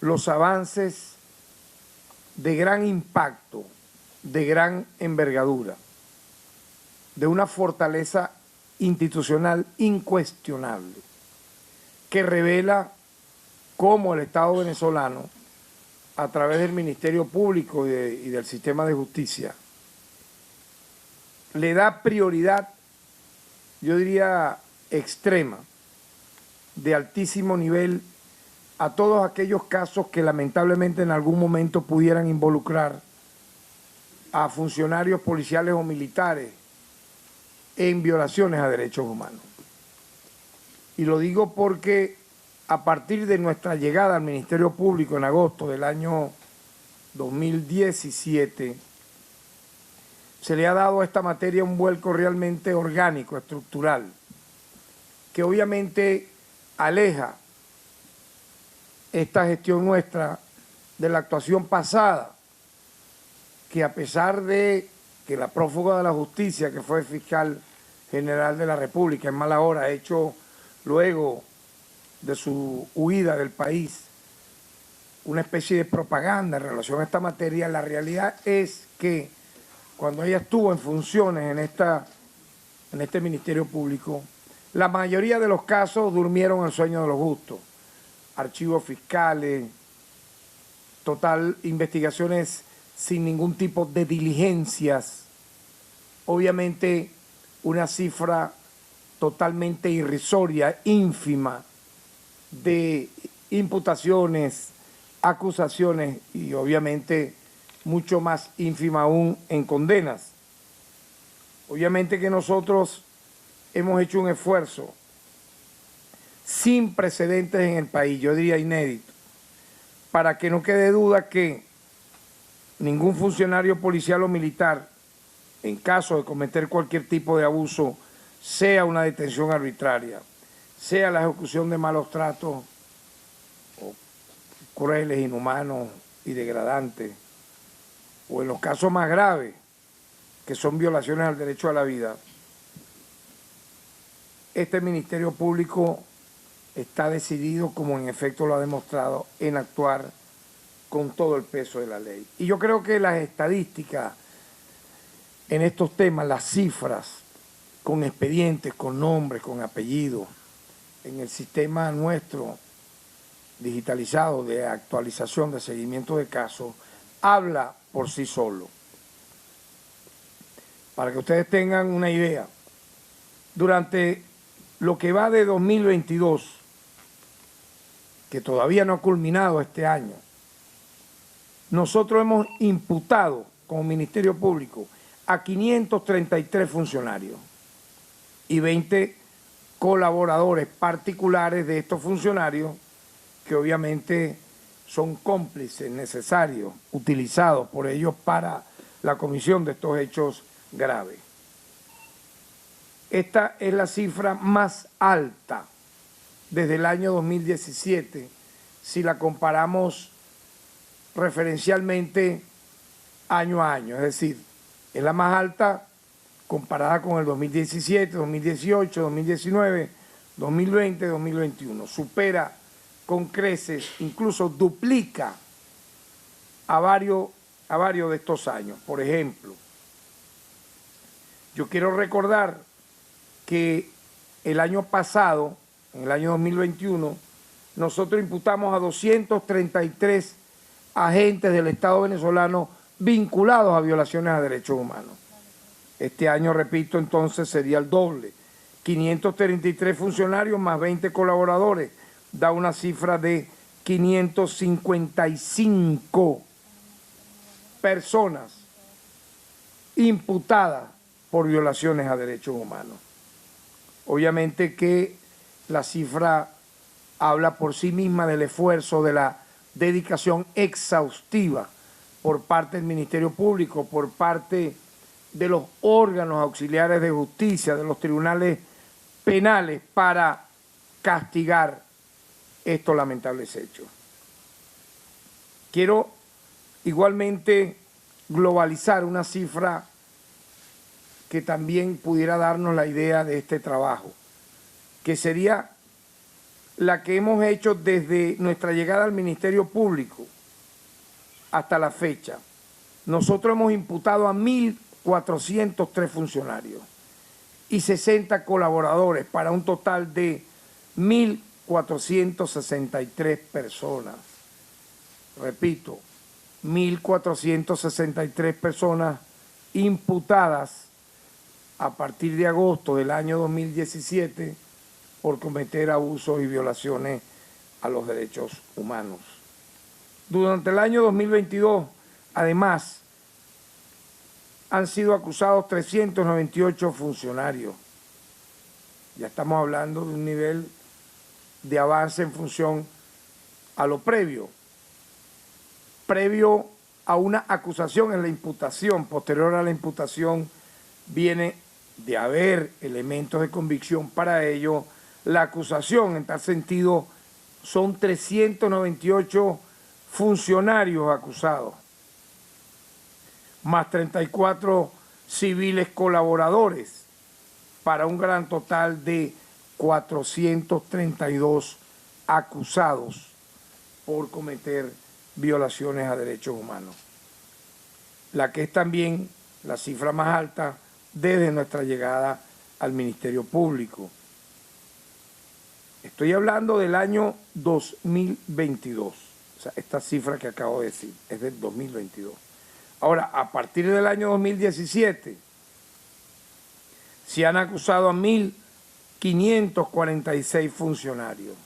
los avances de gran impacto, de gran envergadura, de una fortaleza institucional incuestionable, que revela cómo el Estado venezolano, a través del Ministerio Público y del sistema de justicia, le da prioridad, yo diría extrema, de altísimo nivel, a todos aquellos casos que lamentablemente en algún momento pudieran involucrar a funcionarios policiales o militares en violaciones a derechos humanos. Y lo digo porque a partir de nuestra llegada al Ministerio Público en agosto del año 2017, se le ha dado a esta materia un vuelco realmente orgánico, estructural, que obviamente aleja esta gestión nuestra de la actuación pasada, que a pesar de que la prófuga de la justicia, que fue fiscal general de la República en mala hora, hecho luego de su huida del país una especie de propaganda en relación a esta materia, la realidad es que cuando ella estuvo en funciones en este Ministerio Público, la mayoría de los casos durmieron el sueño de los justos. Archivos fiscales, total, investigaciones sin ningún tipo de diligencias, obviamente una cifra totalmente irrisoria, ínfima, de imputaciones, acusaciones y obviamente mucho más ínfima aún en condenas. Obviamente que nosotros hemos hecho un esfuerzo sin precedentes en el país, yo diría inédito, para que no quede duda que ningún funcionario policial o militar, en caso de cometer cualquier tipo de abuso, sea una detención arbitraria, sea la ejecución de malos tratos o crueles, inhumanos y degradantes, o en los casos más graves, que son violaciones al derecho a la vida, este Ministerio Público está decidido, como en efecto lo ha demostrado, en actuar con todo el peso de la ley. Y yo creo que las estadísticas en estos temas, las cifras, con expedientes, con nombres, con apellidos, en el sistema nuestro digitalizado de actualización, de seguimiento de casos, habla por sí solo. Para que ustedes tengan una idea, durante lo que va de 2022, que todavía no ha culminado este año, nosotros hemos imputado como Ministerio Público a 533 funcionarios y 20 colaboradores particulares de estos funcionarios que obviamente son cómplices necesarios, utilizados por ellos para la comisión de estos hechos graves. Esta es la cifra más alta desde el año 2017, si la comparamos referencialmente año a año, es decir, es la más alta comparada con el 2017, 2018, 2019, 2020, 2021. Supera con creces, incluso duplica a varios de estos años. Por ejemplo, yo quiero recordar que el año pasado, en el año 2021, nosotros imputamos a 233 agentes del Estado venezolano vinculados a violaciones a derechos humanos. Este año, repito, entonces sería el doble. 533 funcionarios más 20 colaboradores, da una cifra de 555 personas imputadas por violaciones a derechos humanos. Obviamente que la cifra habla por sí misma del esfuerzo, de la dedicación exhaustiva por parte del Ministerio Público, por parte de los órganos auxiliares de justicia, de los tribunales penales, para castigar estos lamentables hechos. Quiero igualmente globalizar una cifra que también pudiera darnos la idea de este trabajo, que sería la que hemos hecho desde nuestra llegada al Ministerio Público hasta la fecha. Nosotros hemos imputado a 1.403 funcionarios y 60 colaboradores para un total de 1.463 personas. Repito, 1.463 personas imputadas a partir de agosto del año 2017 por cometer abusos y violaciones a los derechos humanos. Durante el año 2022, además, han sido acusados 398 funcionarios. Ya estamos hablando de un nivel de avance en función a lo previo. Previo a una acusación en la imputación, posterior a la imputación, viene de haber elementos de convicción para ello. La acusación, en tal sentido, son 398 funcionarios acusados, más 34 civiles colaboradores, para un gran total de 432 acusados por cometer violaciones a derechos humanos, la que es también la cifra más alta desde nuestra llegada al Ministerio Público. Estoy hablando del año 2022, o sea, esta cifra que acabo de decir es del 2022. Ahora, a partir del año 2017, se han acusado a 1.546 funcionarios.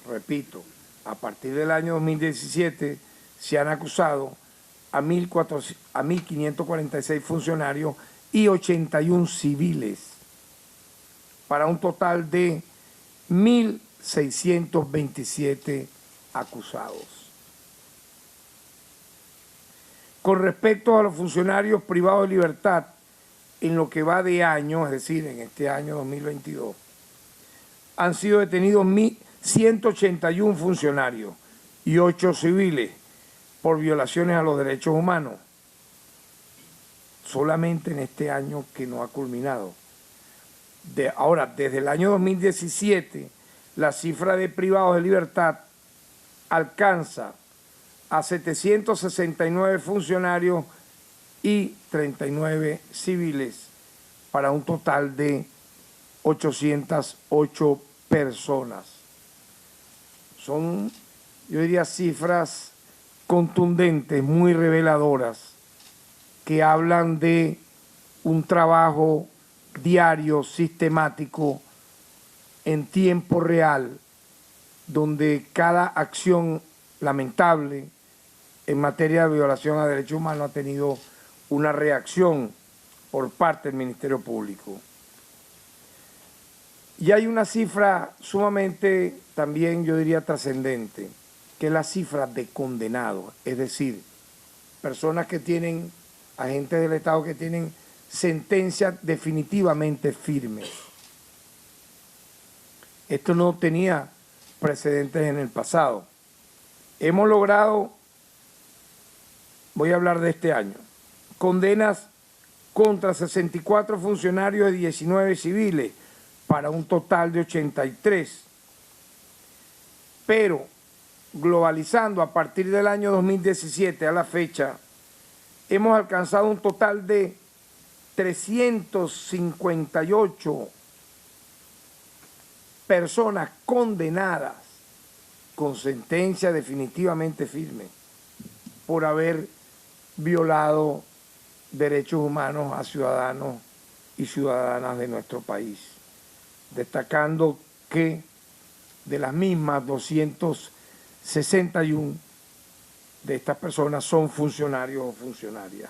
Repito, a partir del año 2017 se han acusado a 1.546 funcionarios y 81 civiles, para un total de 1.627 acusados. Con respecto a los funcionarios privados de libertad, en lo que va de año, es decir, en este año 2022, han sido detenidos 181 funcionarios y 8 civiles por violaciones a los derechos humanos, solamente en este año que no ha culminado. Ahora, desde el año 2017, la cifra de privados de libertad alcanza a 769 funcionarios y 39 civiles, para un total de 808 personas. Son, yo diría, cifras contundentes, muy reveladoras, que hablan de un trabajo diario, sistemático, en tiempo real, donde cada acción lamentable en materia de violación a derechos humanos ha tenido una reacción por parte del Ministerio Público. Y hay una cifra sumamente, también yo diría, trascendente, que es la cifra de condenados, es decir, personas que tienen, agentes del Estado que tienen sentencias definitivamente firmes. Esto no tenía precedentes en el pasado. Hemos logrado, voy a hablar de este año, condenas contra 64 funcionarios y 19 civiles, para un total de 83. Pero, globalizando a partir del año 2017 a la fecha, hemos alcanzado un total de 358 personas condenadas con sentencia definitivamente firme por haber violado derechos humanos a ciudadanos y ciudadanas de nuestro país, destacando que de las mismas 261 de estas personas son funcionarios o funcionarias.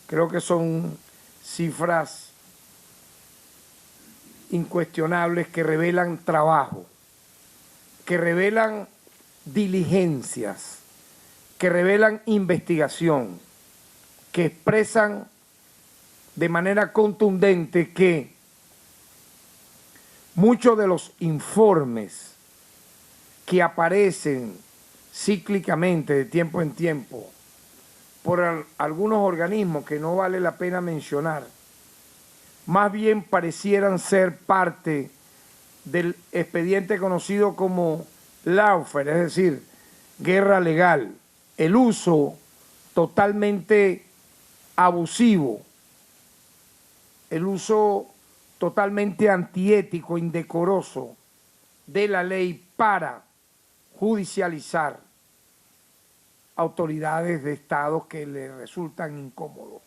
Creo que son cifras incuestionables que revelan trabajo, que revelan diligencias, que revelan investigación, que expresan de manera contundente que muchos de los informes que aparecen cíclicamente de tiempo en tiempo por algunos organismos que no vale la pena mencionar, más bien parecieran ser parte del expediente conocido como lawfare, es decir, guerra legal, el uso totalmente abusivo, el uso totalmente antiético, indecoroso de la ley para judicializar autoridades de estados que le resultan incómodos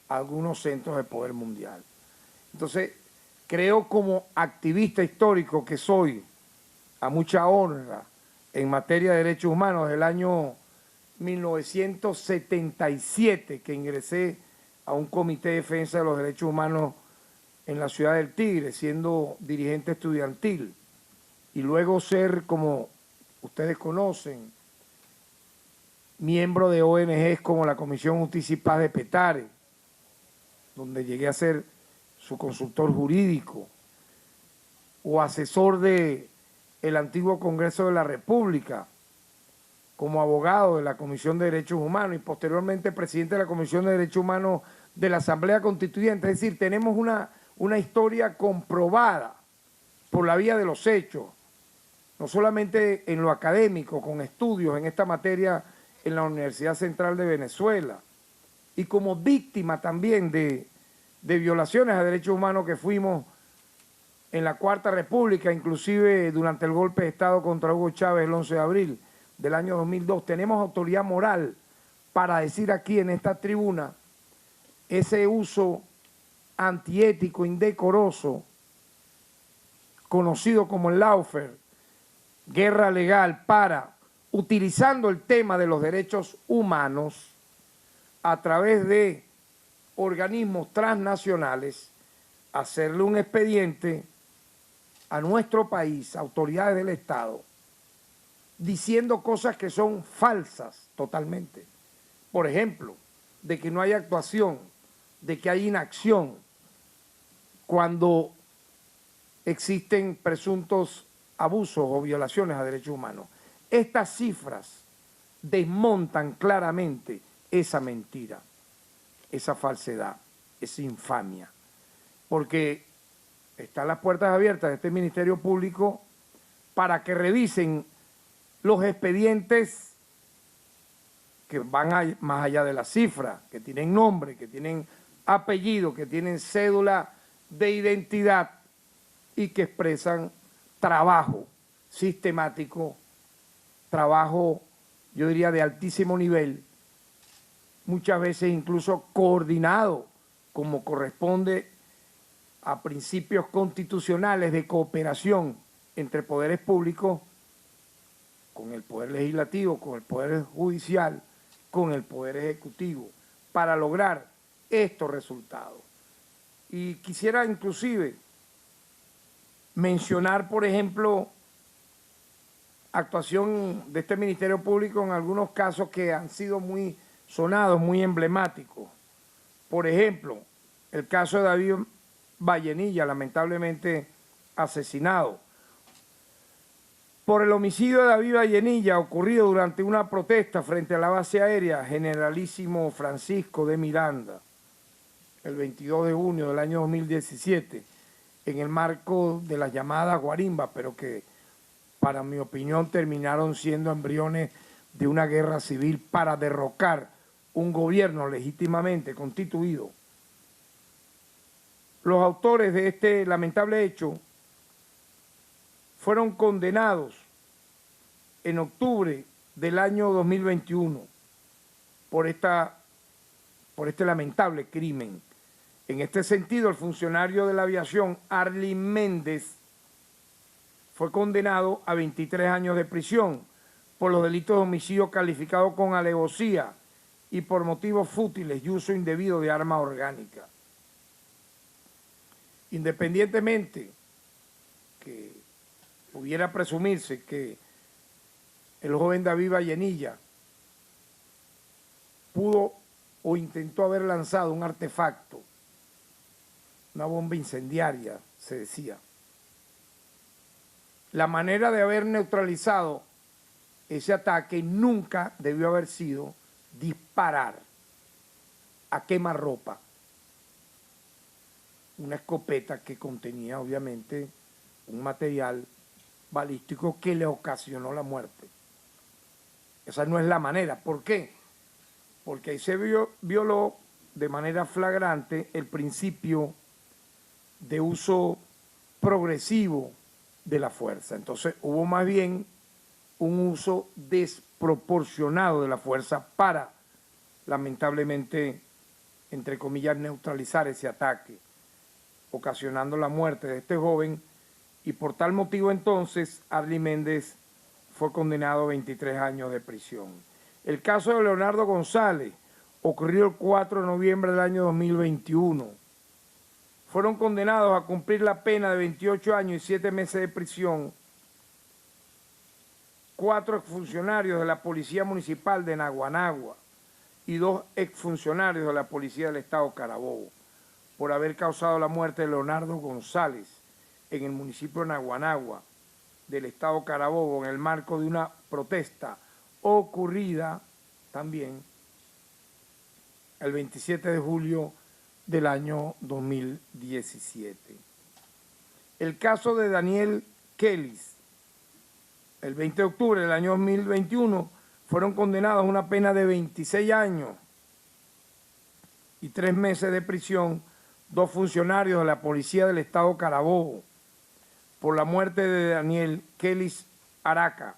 a algunos centros de poder mundial. Entonces, creo como activista histórico que soy, a mucha honra en materia de derechos humanos, desde el año 1977 que ingresé a un comité de defensa de los derechos humanos en la ciudad del Tigre, siendo dirigente estudiantil, y luego ser, como ustedes conocen, miembro de ONGs como la Comisión Justicia y Paz de Petare, donde llegué a ser su consultor jurídico, o asesor del antiguo Congreso de la República, como abogado de la Comisión de Derechos Humanos y posteriormente presidente de la Comisión de Derechos Humanos de la Asamblea Constituyente. Es decir, tenemos una historia comprobada por la vía de los hechos, no solamente en lo académico, con estudios en esta materia en la Universidad Central de Venezuela, y como víctima también de violaciones a derechos humanos que fuimos en la Cuarta República, inclusive durante el golpe de Estado contra Hugo Chávez el 11 de abril del año 2002. Tenemos autoridad moral para decir aquí en esta tribuna ese uso antiético, indecoroso, conocido como el lawfare, guerra legal, para, utilizando el tema de los derechos humanos a través de organismos transnacionales, hacerle un expediente a nuestro país, autoridades del Estado, diciendo cosas que son falsas totalmente. Por ejemplo, de que no hay actuación, de que hay inacción, cuando existen presuntos abusos o violaciones a derechos humanos. Estas cifras desmontan claramente esa mentira, esa falsedad, esa infamia, porque están las puertas abiertas de este Ministerio Público para que revisen los expedientes que van más allá de la cifra, que tienen nombre, que tienen apellido, que tienen cédula de identidad y que expresan trabajo sistemático, trabajo, yo diría, de altísimo nivel, muchas veces incluso coordinado, como corresponde a principios constitucionales de cooperación entre poderes públicos, con el Poder Legislativo, con el Poder Judicial, con el Poder Ejecutivo, para lograr estos resultados. Y quisiera inclusive mencionar, por ejemplo, actuación de este Ministerio Público en algunos casos que han sido muy sonados, muy emblemáticos. Por ejemplo, el caso de David Vallenilla, lamentablemente asesinado. Por el homicidio de David Vallenilla ocurrido durante una protesta frente a la base aérea Generalísimo Francisco de Miranda, el 22 de junio del año 2017, en el marco de las llamadas guarimbas, pero que, para mi opinión, terminaron siendo embriones de una guerra civil para derrocar un gobierno legítimamente constituido. Los autores de este lamentable hecho fueron condenados en octubre del año 2021 por este lamentable crimen. En este sentido, el funcionario de la aviación, Arley Méndez, fue condenado a 23 años de prisión por los delitos de homicidio calificado con alevosía y por motivos fútiles y uso indebido de arma orgánica. Independientemente que pudiera presumirse que el joven David Vallenilla pudo o intentó haber lanzado un artefacto, una bomba incendiaria, se decía. La manera de haber neutralizado ese ataque nunca debió haber sido disparar a quemarropa una escopeta que contenía obviamente un material balístico que le ocasionó la muerte. Esa no es la manera. ¿Por qué? Porque ahí se violó de manera flagrante el principio de uso progresivo de la fuerza. Entonces hubo más bien un uso desproporcionado de la fuerza para, lamentablemente, entre comillas, neutralizar ese ataque, ocasionando la muerte de este joven, y por tal motivo entonces Arly Méndez fue condenado a 23 años de prisión. El caso de Leonardo González ocurrió el 4 de noviembre del año 2021. Fueron condenados a cumplir la pena de 28 años y 7 meses de prisión 4 exfuncionarios de la Policía Municipal de Naguanagua y 2 exfuncionarios de la Policía del Estado Carabobo por haber causado la muerte de Leonardo González en el municipio de Naguanagua del Estado Carabobo en el marco de una protesta ocurrida también el 27 de julio del año 2017. El caso de Daniel Kellis, el 20 de octubre del año 2021, fueron condenados a una pena de 26 años y 3 meses de prisión 2 funcionarios de la Policía del Estado Carabobo por la muerte de Daniel Kellis Araca,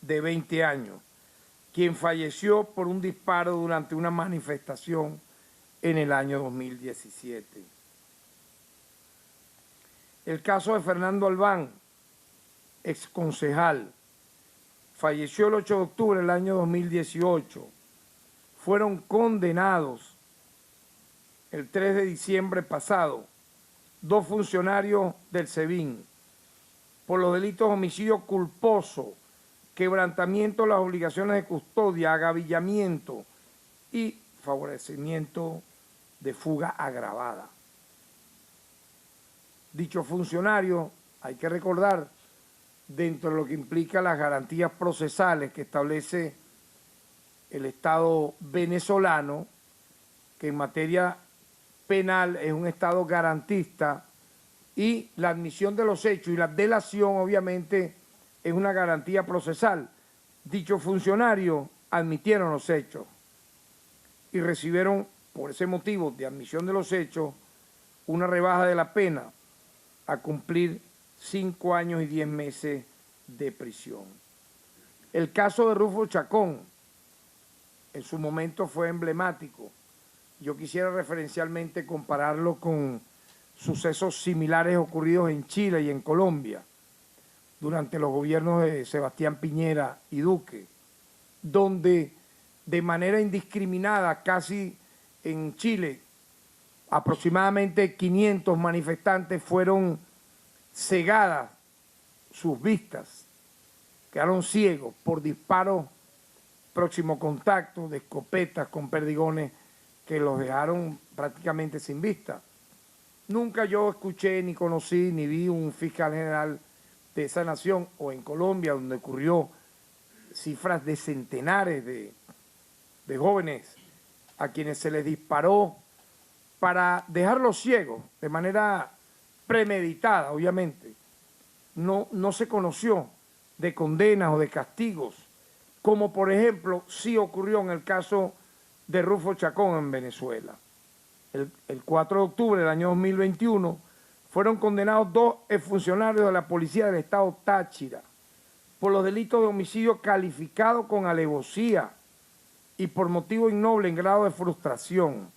de 20 años, quien falleció por un disparo durante una manifestación en el año 2017. El caso de Fernando Albán, exconcejal, falleció el 8 de octubre del año 2018. Fueron condenados el 3 de diciembre pasado 2 funcionarios del SEBIN por los delitos de homicidio culposo, quebrantamiento de las obligaciones de custodia, agavillamiento y favorecimiento de fuga agravada. Dicho funcionario, hay que recordar, dentro de lo que implica las garantías procesales que establece el Estado venezolano, que en materia penal es un Estado garantista, y la admisión de los hechos y la delación obviamente es una garantía procesal. Dichos funcionarios admitieron los hechos y recibieron, por ese motivo de admisión de los hechos, una rebaja de la pena a cumplir 5 años y 10 meses de prisión. El caso de Rufo Chacón en su momento fue emblemático. Yo quisiera referencialmente compararlo con sucesos similares ocurridos en Chile y en Colombia durante los gobiernos de Sebastián Piñera y Duque, donde de manera indiscriminada, casi en Chile, aproximadamente 500 manifestantes fueron cegadas sus vistas, quedaron ciegos por disparos próximo contacto de escopetas con perdigones que los dejaron prácticamente sin vista. Nunca yo escuché, ni conocí, ni vi un fiscal general de esa nación, o en Colombia, donde ocurrió cifras de centenares de jóvenes a quienes se les disparó para dejarlos ciegos de manera premeditada, obviamente. No se conoció de condenas o de castigos, como por ejemplo sí ocurrió en el caso de Rufo Chacón en Venezuela. El 4 de octubre del año 2021 fueron condenados 2 exfuncionarios de la Policía del Estado Táchira por los delitos de homicidio calificado con alevosía y por motivo innoble en grado de frustración,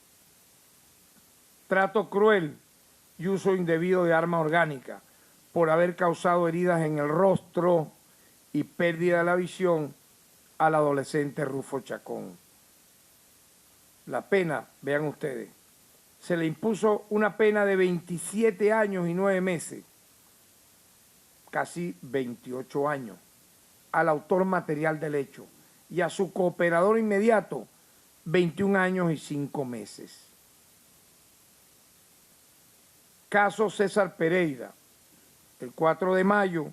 trato cruel y uso indebido de arma orgánica por haber causado heridas en el rostro y pérdida de la visión al adolescente Rufo Chacón. La pena, vean ustedes, se le impuso una pena de 27 años y 9 meses, casi 28 años, al autor material del hecho y a su cooperador inmediato 21 años y 5 meses. Caso César Pereira, el 4 de mayo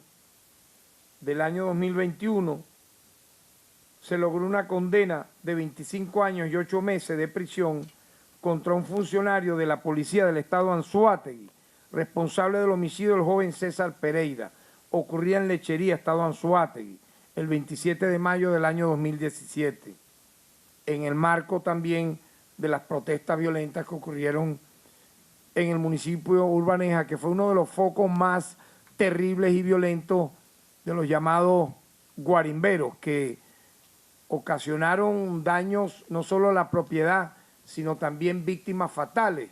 del año 2021, se logró una condena de 25 años y 8 meses de prisión contra un funcionario de la Policía del Estado Anzoátegui, responsable del homicidio del joven César Pereira, ocurría en Lechería, estado Anzoátegui, el 27 de mayo del año 2017, en el marco también de las protestas violentas que ocurrieron en el municipio de Urbaneja, que fue uno de los focos más terribles y violentos de los llamados guarimberos, que ocasionaron daños no solo a la propiedad, sino también víctimas fatales.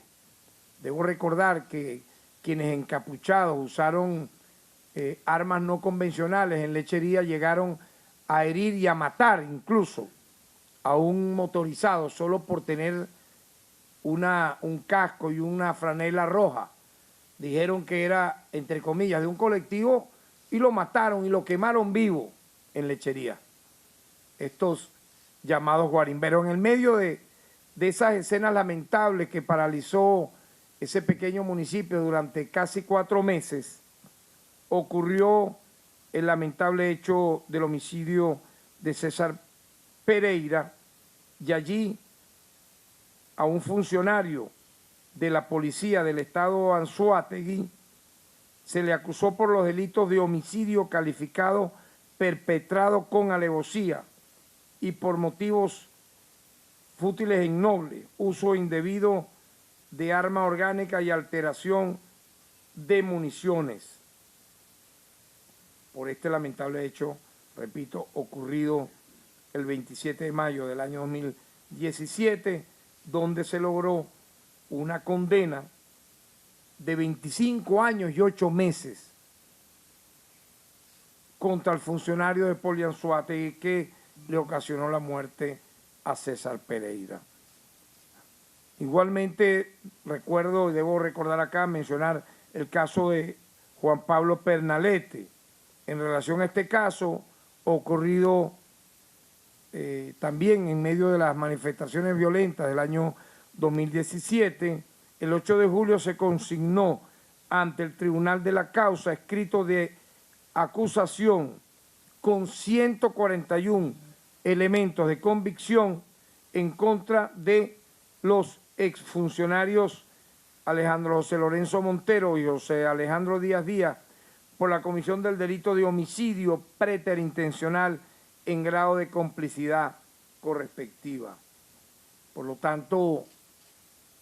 Debo recordar que quienes encapuchados usaron armas no convencionales en Lechería llegaron a herir y a matar incluso a un motorizado solo por tener un casco y una franela roja. Dijeron que era, entre comillas, de un colectivo y lo mataron y lo quemaron vivo en Lechería. Estos llamados guarimberos, en el medio de esas escenas lamentables que paralizó ese pequeño municipio durante casi 4 meses, ocurrió el lamentable hecho del homicidio de César Pereira, y allí a un funcionario de la policía del estado Anzoátegui se le acusó por los delitos de homicidio calificado perpetrado con alevosía y por motivos fútiles e innobles, uso indebido de arma orgánica y alteración de municiones. Por este lamentable hecho, repito, ocurrido el 27 de mayo del año 2017, donde se logró una condena de 25 años y 8 meses contra el funcionario de Polianzoátegui que le ocasionó la muerte a César Pereira. Igualmente recuerdo, y debo recordar acá, mencionar el caso de Juan Pablo Pernalete. En relación a este caso, ocurrido también en medio de las manifestaciones violentas del año 2017, el 8 de julio se consignó ante el Tribunal de la Causa escrito de acusación con 141 elementos de convicción en contra de los exfuncionarios Alejandro José Lorenzo Montero y José Alejandro Díaz Díaz por la comisión del delito de homicidio preterintencional en grado de complicidad correspectiva. Por lo tanto,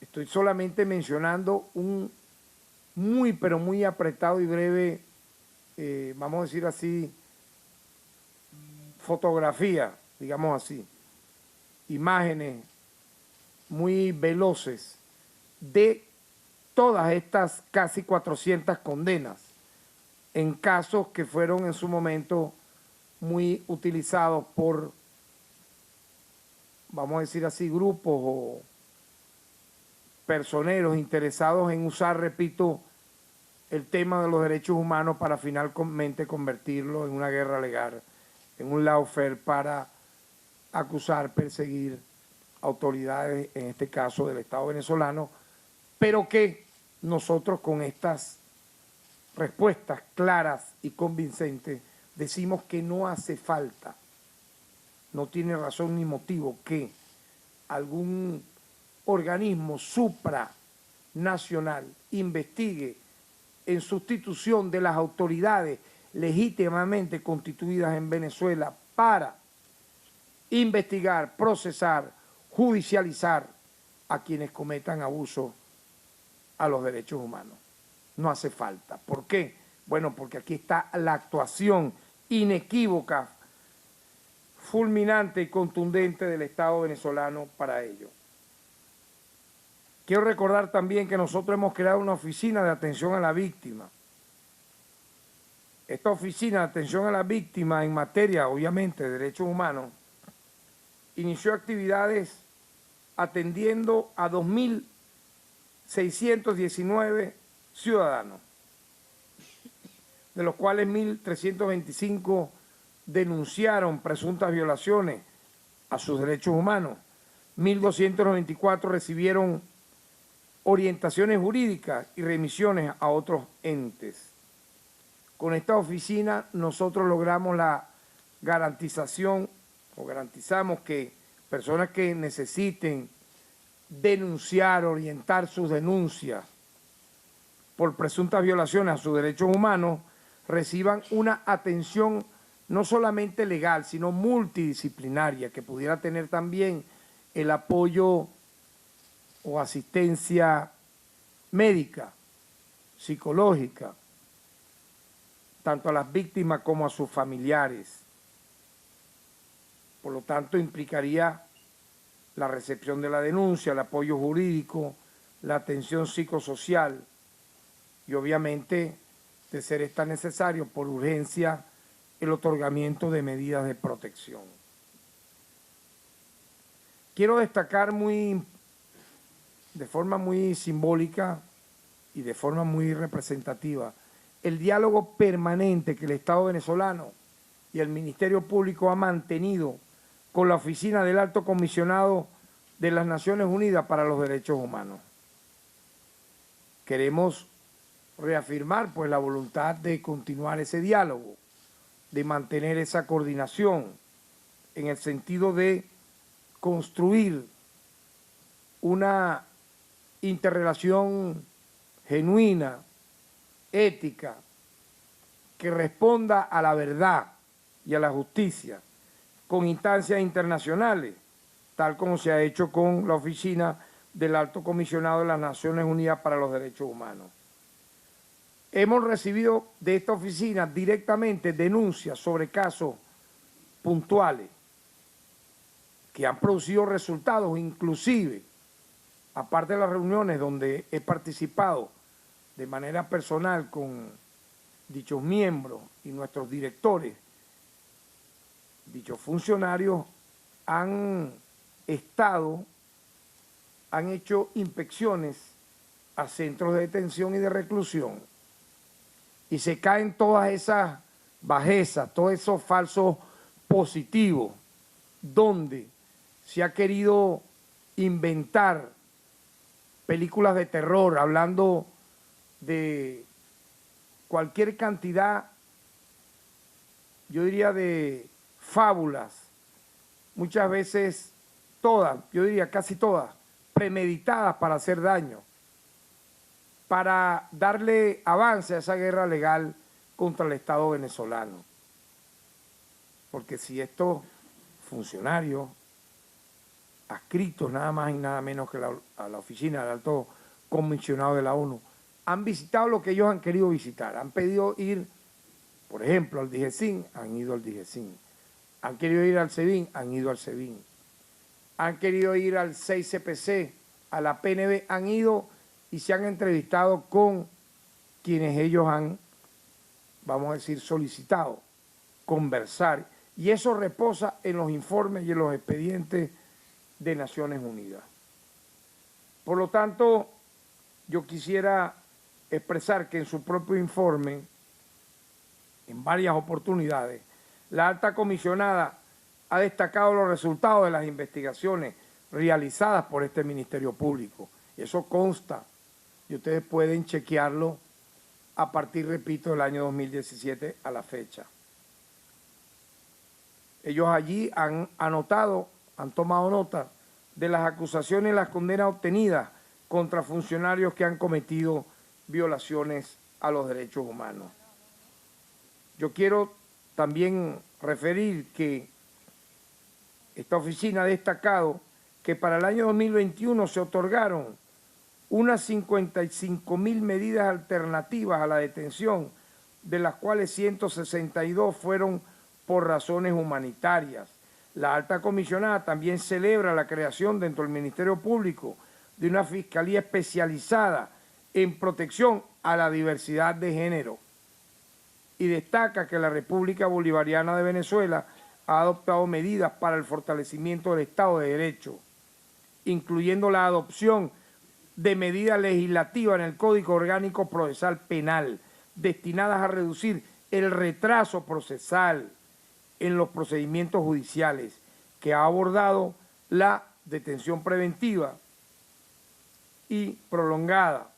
estoy solamente mencionando un muy, pero muy apretado y breve, vamos a decir así, fotografía, digamos así, imágenes muy veloces de todas estas casi 400 condenas en casos que fueron en su momento muy utilizados por, vamos a decir así, grupos o personeros interesados en usar, repito, el tema de los derechos humanos para finalmente convertirlo en una guerra legal, en un lawfare para acusar, perseguir autoridades, en este caso del Estado venezolano, pero que nosotros con estas respuestas claras y convincentes decimos que no hace falta, no tiene razón ni motivo que algún organismo supranacional investigue en sustitución de las autoridades legítimamente constituidas en Venezuela para investigar, procesar, judicializar a quienes cometan abuso a los derechos humanos. No hace falta. ¿Por qué? Bueno, porque aquí está la actuación inequívoca, fulminante y contundente del Estado venezolano para ello. Quiero recordar también que nosotros hemos creado una oficina de atención a la víctima. Esta oficina de atención a la víctima en materia, obviamente, de derechos humanos, inició actividades atendiendo a 2.619 ciudadanos, de los cuales 1.325 denunciaron presuntas violaciones a sus derechos humanos, 1.294 recibieron orientaciones jurídicas y remisiones a otros entes. Con esta oficina nosotros logramos la garantización o garantizamos que personas que necesiten denunciar, orientar sus denuncias por presuntas violaciones a sus derechos humanos reciban una atención no solamente legal, sino multidisciplinaria, que pudiera tener también el apoyo o asistencia médica, psicológica, tanto a las víctimas como a sus familiares. Por lo tanto, implicaría la recepción de la denuncia, el apoyo jurídico, la atención psicosocial y obviamente, de ser esta necesario, por urgencia, el otorgamiento de medidas de protección. Quiero destacar de forma muy simbólica y de forma muy representativa el diálogo permanente que el Estado venezolano y el Ministerio Público ha mantenido con la Oficina del Alto Comisionado de las Naciones Unidas para los Derechos Humanos. Queremos reafirmar pues la voluntad de continuar ese diálogo, de mantener esa coordinación en el sentido de construir una interrelación genuina, ética, que responda a la verdad y a la justicia con instancias internacionales, tal como se ha hecho con la Oficina del Alto Comisionado de las Naciones Unidas para los Derechos Humanos. Hemos recibido de esta oficina directamente denuncias sobre casos puntuales que han producido resultados, inclusive, aparte de las reuniones donde he participado de manera personal con dichos miembros y nuestros directores, dichos funcionarios han hecho inspecciones a centros de detención y de reclusión y se caen todas esas bajezas, todos esos falsos positivos donde se ha querido inventar películas de terror hablando de cualquier cantidad, yo diría, de fábulas, muchas veces todas, yo diría casi todas, premeditadas para hacer daño, para darle avance a esa guerra legal contra el Estado venezolano. Porque si estos funcionarios adscritos nada más y nada menos que a la Oficina del Alto Comisionado de la ONU, han visitado lo que ellos han querido visitar, han pedido ir, por ejemplo, al DIGESIN, han ido al DIGESIN, han querido ir al SEBIN, han ido al SEBIN, han querido ir al 6CPC, a la PNB, han ido y se han entrevistado con quienes ellos han, vamos a decir, solicitado conversar. Y eso reposa en los informes y en los expedientes de Naciones Unidas. Por lo tanto, yo quisiera expresar que en su propio informe, en varias oportunidades, la alta comisionada ha destacado los resultados de las investigaciones realizadas por este Ministerio Público. Eso consta y ustedes pueden chequearlo a partir, repito, del año 2017 a la fecha. Ellos allí han anotado, han tomado nota de las acusaciones y las condenas obtenidas contra funcionarios que han cometido violaciones a los derechos humanos. Yo quiero también referir que esta oficina ha destacado que para el año 2021 se otorgaron unas 55.000 medidas alternativas a la detención, de las cuales 162 fueron por razones humanitarias. La alta comisionada también celebra la creación dentro del Ministerio Público de una fiscalía especializada en protección a la diversidad de género y destaca que la República Bolivariana de Venezuela ha adoptado medidas para el fortalecimiento del Estado de Derecho, incluyendo la adopción de medidas legislativas en el Código Orgánico Procesal Penal destinadas a reducir el retraso procesal en los procedimientos judiciales, que ha abordado la detención preventiva y prolongada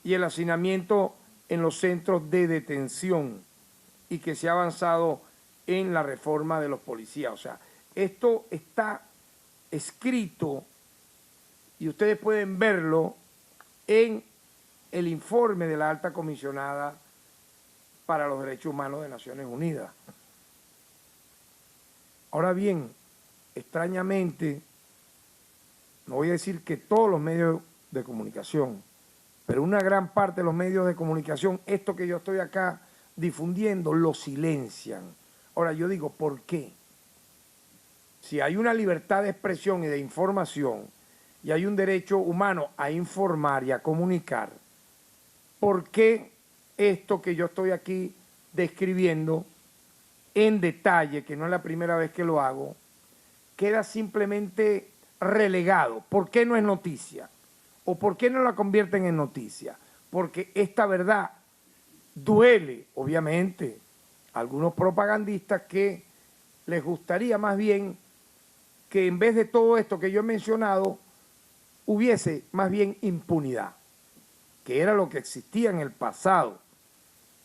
y el hacinamiento en los centros de detención, y que se ha avanzado en la reforma de los policías. O sea, esto está escrito y ustedes pueden verlo en el informe de la alta comisionada para los Derechos Humanos de Naciones Unidas. Ahora bien, extrañamente, no voy a decir que todos los medios de comunicación, pero una gran parte de los medios de comunicación, esto que yo estoy acá difundiendo, lo silencian. Ahora yo digo, ¿por qué? Si hay una libertad de expresión y de información y hay un derecho humano a informar y a comunicar, ¿por qué esto que yo estoy aquí describiendo en detalle, que no es la primera vez que lo hago, queda simplemente relegado? ¿Por qué no es noticia? ¿O por qué no la convierten en noticia? Porque esta verdad duele, obviamente, a algunos propagandistas que les gustaría más bien que en vez de todo esto que yo he mencionado, hubiese más bien impunidad, que era lo que existía en el pasado,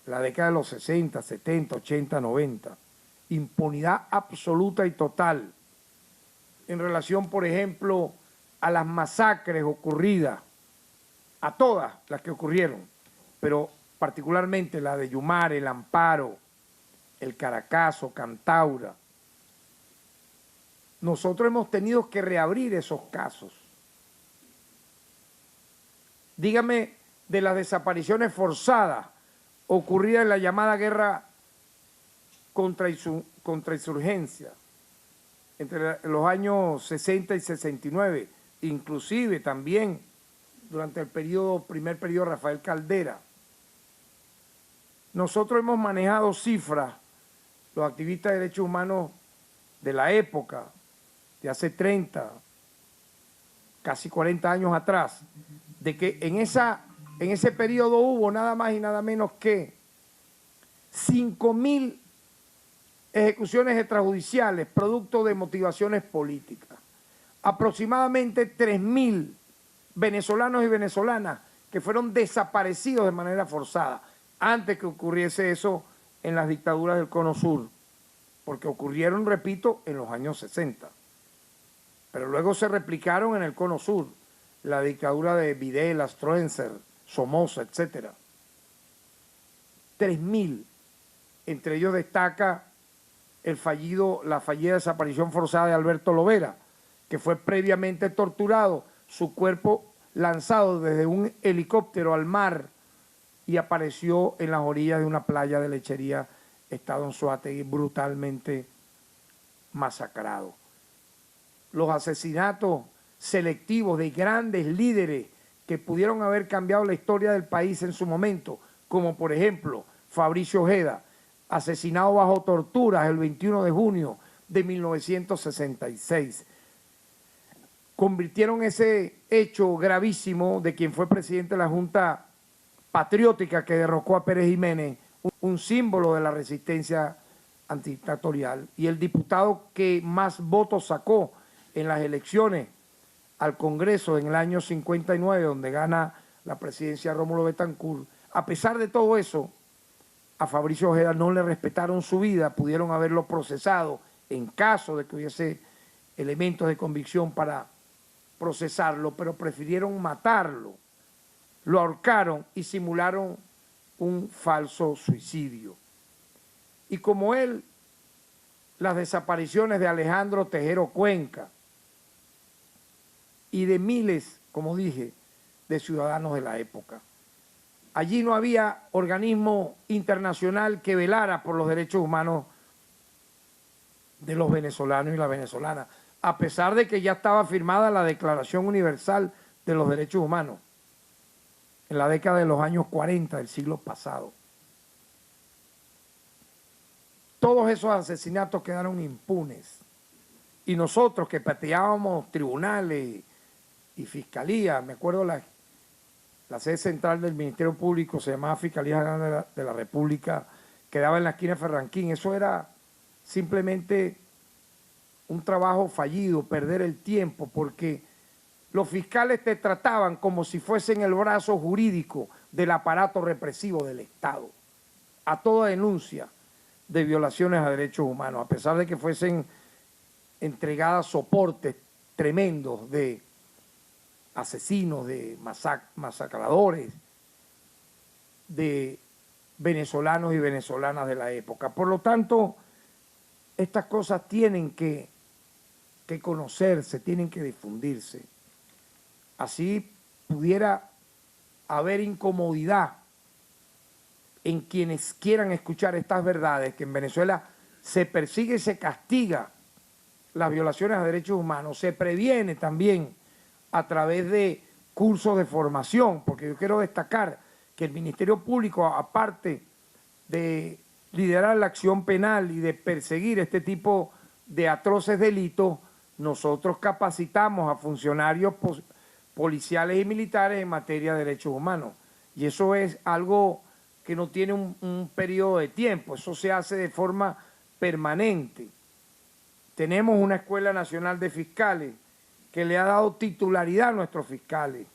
la década de los 60, 70, 80, 90. Impunidad absoluta y total en relación, por ejemplo, a las masacres ocurridas, a todas las que ocurrieron, pero particularmente la de Yumare, el Amparo, el Caracazo, Cantaura. Nosotros hemos tenido que reabrir esos casos. Dígame de las desapariciones forzadas ocurridas en la llamada guerra contra insurgencia entre los años 60 y 69, inclusive también durante el primer periodo de Rafael Caldera. Nosotros hemos manejado cifras, los activistas de derechos humanos de la época, de hace 30, casi 40 años atrás, de que en ese periodo hubo nada más y nada menos que 5.000 ejecuciones extrajudiciales producto de motivaciones políticas. Aproximadamente 3.000 venezolanos y venezolanas que fueron desaparecidos de manera forzada antes que ocurriese eso en las dictaduras del Cono Sur, porque ocurrieron, repito, en los años 60. Pero luego se replicaron en el Cono Sur, la dictadura de Videla, Stroessner, Somoza, etc. 3.000, entre ellos destaca la fallida desaparición forzada de Alberto Lovera, que fue previamente torturado, su cuerpo lanzado desde un helicóptero al mar y apareció en las orillas de una playa de Lechería, estado Anzoátegui, brutalmente masacrado. Los asesinatos selectivos de grandes líderes que pudieron haber cambiado la historia del país en su momento, como por ejemplo Fabricio Ojeda, asesinado bajo torturas el 21 de junio de 1966. Convirtieron ese hecho gravísimo de quien fue presidente de la Junta Patriótica que derrocó a Pérez Jiménez, un símbolo de la resistencia antidictatorial, y el diputado que más votos sacó en las elecciones al Congreso en el año 59, donde gana la presidencia Rómulo Betancourt. A pesar de todo eso, a Fabricio Ojeda no le respetaron su vida, pudieron haberlo procesado en caso de que hubiese elementos de convicción para procesarlo, pero prefirieron matarlo, lo ahorcaron y simularon un falso suicidio. Y como él, las desapariciones de Alejandro Tejero Cuenca y de miles, como dije, de ciudadanos de la época. Allí no había organismo internacional que velara por los derechos humanos de los venezolanos y las venezolanas, a pesar de que ya estaba firmada la Declaración Universal de los Derechos Humanos en la década de los años 40 del siglo pasado. Todos esos asesinatos quedaron impunes. Y nosotros que pateábamos tribunales y fiscalía, me acuerdo la sede central del Ministerio Público se llamaba Fiscalía General de la República, quedaba en la esquina de Ferranquín. Eso era simplemente un trabajo fallido, perder el tiempo, porque los fiscales te trataban como si fuesen el brazo jurídico del aparato represivo del Estado, a toda denuncia de violaciones a derechos humanos, a pesar de que fuesen entregadas soportes tremendos de asesinos, de masacradores, de venezolanos y venezolanas de la época. Por lo tanto, estas cosas tienen que conocerse, tienen que difundirse. Así pudiera haber incomodidad en quienes quieran escuchar estas verdades, que en Venezuela se persigue y se castiga las violaciones a derechos humanos, se previene también a través de cursos de formación, porque yo quiero destacar que el Ministerio Público, aparte de liderar la acción penal y de perseguir este tipo de atroces delitos, nosotros capacitamos a funcionarios policiales y militares en materia de derechos humanos. Y eso es algo que no tiene un periodo de tiempo, eso se hace de forma permanente. Tenemos una Escuela Nacional de Fiscales que le ha dado titularidad a nuestros fiscales.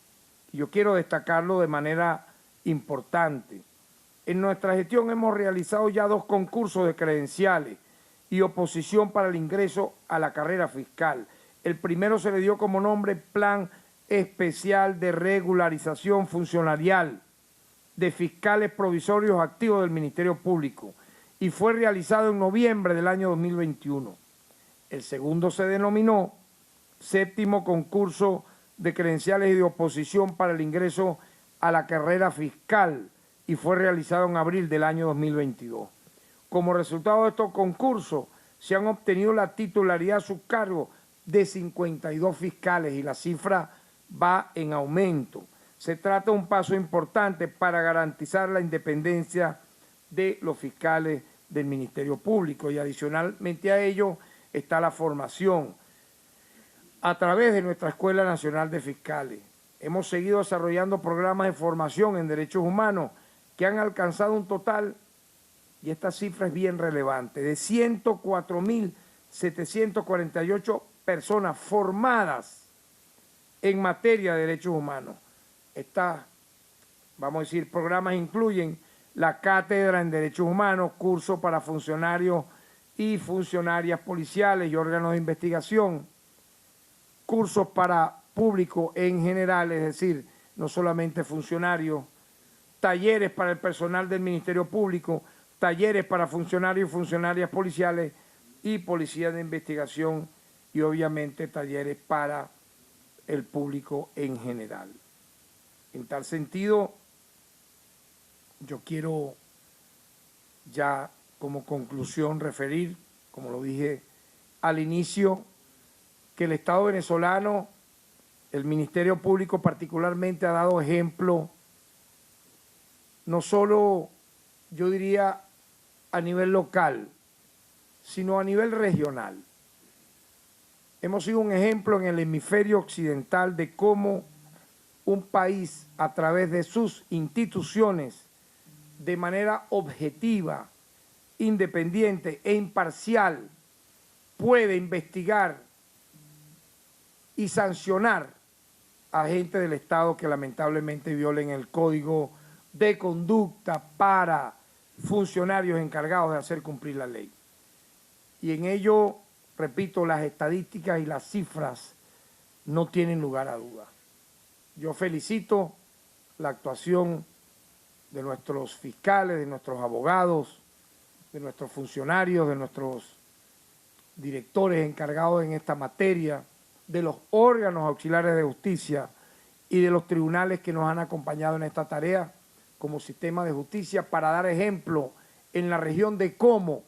Y yo quiero destacarlo de manera importante. En nuestra gestión hemos realizado ya 2 concursos de credenciales y oposición para el ingreso a la carrera fiscal. El primero se le dio como nombre Plan Especial de Regularización Funcionarial de Fiscales Provisorios Activos del Ministerio Público y fue realizado en noviembre del año 2021. El segundo se denominó Séptimo Concurso de Credenciales y de Oposición para el ingreso a la carrera fiscal y fue realizado en abril del año 2022. Como resultado de estos concursos, se han obtenido la titularidad a su cargo de 52 fiscales y la cifra va en aumento. Se trata de un paso importante para garantizar la independencia de los fiscales del Ministerio Público y adicionalmente a ello está la formación. A través de nuestra Escuela Nacional de Fiscales hemos seguido desarrollando programas de formación en derechos humanos que han alcanzado un total, y esta cifra es bien relevante, de 104.748 personas formadas en materia de derechos humanos. Estos, vamos a decir, programas incluyen la cátedra en derechos humanos, cursos para funcionarios y funcionarias policiales y órganos de investigación, cursos para público en general, es decir, no solamente funcionarios, talleres para el personal del Ministerio Público, talleres para funcionarios y funcionarias policiales y policías de investigación y obviamente talleres para el público en general. En tal sentido, yo quiero ya como conclusión referir, como lo dije al inicio, que el Estado venezolano, el Ministerio Público particularmente, ha dado ejemplo no solo, yo diría, a nivel local, sino a nivel regional. Hemos sido un ejemplo en el hemisferio occidental de cómo un país, a través de sus instituciones, de manera objetiva, independiente e imparcial, puede investigar y sancionar a agentes del Estado que lamentablemente violen el Código de Conducta para funcionarios encargados de hacer cumplir la ley. Y en ello, repito, las estadísticas y las cifras no tienen lugar a duda. Yo felicito la actuación de nuestros fiscales, de nuestros abogados, de nuestros funcionarios, de nuestros directores encargados en esta materia, de los órganos auxiliares de justicia y de los tribunales que nos han acompañado en esta tarea como sistema de justicia para dar ejemplo en la región de cómo,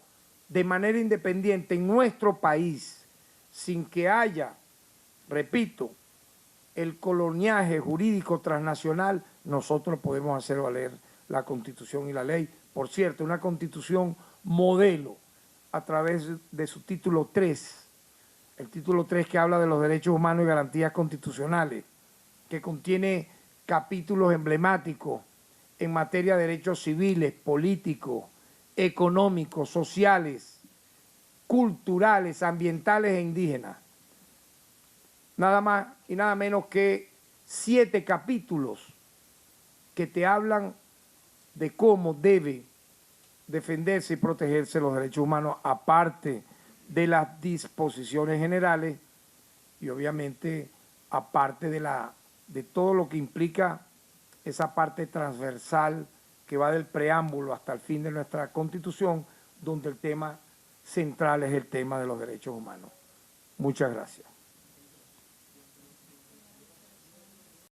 de manera independiente en nuestro país, sin que haya, repito, el coloniaje jurídico transnacional, nosotros podemos hacer valer la Constitución y la ley. Por cierto, una Constitución modelo a través de su título 3, el título 3 que habla de los derechos humanos y garantías constitucionales, que contiene capítulos emblemáticos en materia de derechos civiles, políticos, económicos, sociales, culturales, ambientales e indígenas. Nada más y nada menos que 7 capítulos que te hablan de cómo debe defenderse y protegerse los derechos humanos, aparte de las disposiciones generales y obviamente aparte de todo lo que implica esa parte transversal que que va del preámbulo hasta el fin de nuestra Constitución, donde el tema central es el tema de los derechos humanos. Muchas gracias.